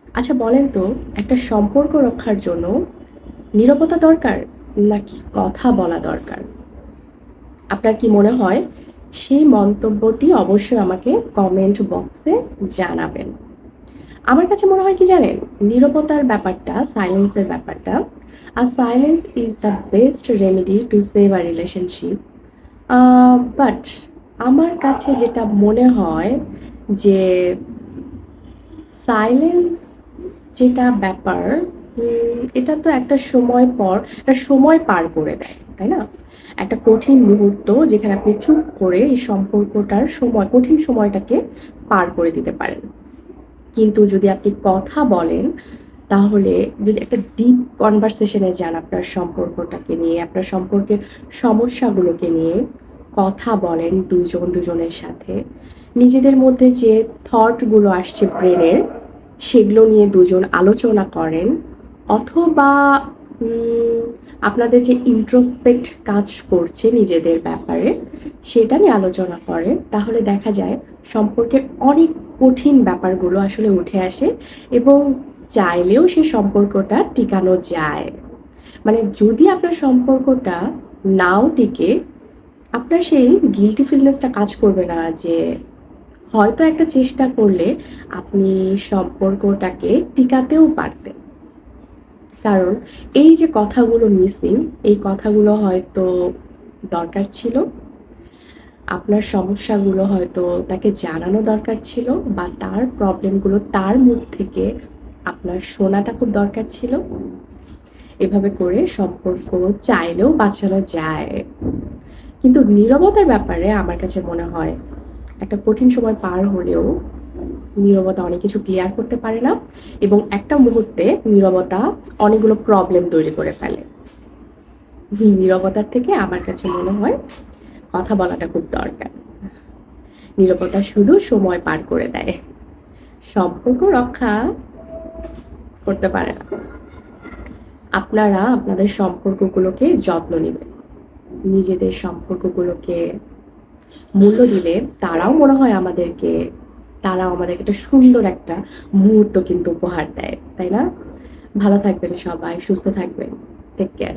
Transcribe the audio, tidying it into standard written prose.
আচ্ছা বলেন তো, একটা সম্পর্ক রক্ষার জন্য নীরবতা দরকার নাকি কথা বলা দরকার? আপনার কি মনে হয়? সেই মন্তব্যটি অবশ্যই আমাকে কমেন্ট বক্সে জানাবেন। আমার কাছে মনে হয় কি জানেন? নীরবতার ব্যাপারটা, সাইলেন্সের ব্যাপারটা, আর silence is the best remedy to save a relationship. But আমার কাছে যেটা মনে হয় যে সাইলেন্স যেটা ব্যাপার, এটা তো একটা সময় পর একটা সময় পার করে দেয়, তাই না? একটা কঠিন মুহূর্ত যেখানে আপনি চুপ করে এই সম্পর্কটার সময়, কঠিন সময়টাকে পার করে দিতে পারেন। কিন্তু যদি আপনি কথা বলেন, তাহলে যদি একটা ডিপ কনভারসেশনে যান আপনার সম্পর্কটাকে নিয়ে, আপনার সম্পর্কের সমস্যাগুলোকে নিয়ে কথা বলেন দুজন দুজনের সাথে, নিজেদের মধ্যে যে থটগুলো আসছে ব্রেনের, সেগুলো নিয়ে দুজন আলোচনা করেন, অথবা আপনাদের যে ইন্ট্রোস্পেক্ট কাজ করছে নিজেদের ব্যাপারে, সেটা নিয়ে আলোচনা করেন, তাহলে দেখা যায় সম্পর্কের অনেক কঠিন ব্যাপারগুলো আসলে উঠে আসে এবং চাইলেও সে সম্পর্কটা টিকানো যায়। মানে যদি আপনার সম্পর্কটা নাও টিকে, আপনার সেই গিল্টি ফিলনেসটা কাজ করবে না যে হয়তো একটা চেষ্টা করলে আপনি সম্পর্কটাকে টিকাতেও পারতেন। কারণ এই যে কথাগুলো মিসিং, এই কথাগুলো হয়তো দরকার ছিল। আপনার সমস্যাগুলো হয়তো তাকে জানানো দরকার ছিল, বা তার প্রবলেমগুলো তার মুখ থেকে আপনার শোনাটা খুব দরকার ছিল। এভাবে করে সম্পর্ক চাইলেও বাঁচানো যায়। কিন্তু নীরবতার ব্যাপারে আমার কাছে মনে হয় একটা কঠিন সময় পার হলেও নীরবতা অনেক কিছু ক্লিয়ার করতে পারে না, এবং একটা মুহূর্তে নীরবতা অনেকগুলো প্রবলেম তৈরি করে ফেলে। নীরবতার থেকে আমার কাছে মনে হয় কথা বলাটা খুব দরকার। নীরবতা শুধু সময় পার করে দেয়, সম্পর্ক রক্ষা করতে পারে না। আপনারা আপনাদের সম্পর্কগুলোকে যত্ন নেবেন, নিজেদের সম্পর্কগুলোকে মূল্য দিলে তারাও আমাদেরকে একটা সুন্দর একটা মুহূর্ত কিন্তু উপহার দেয়, তাই না? ভালো থাকবেন সবাই, সুস্থ থাকবেন। Take care.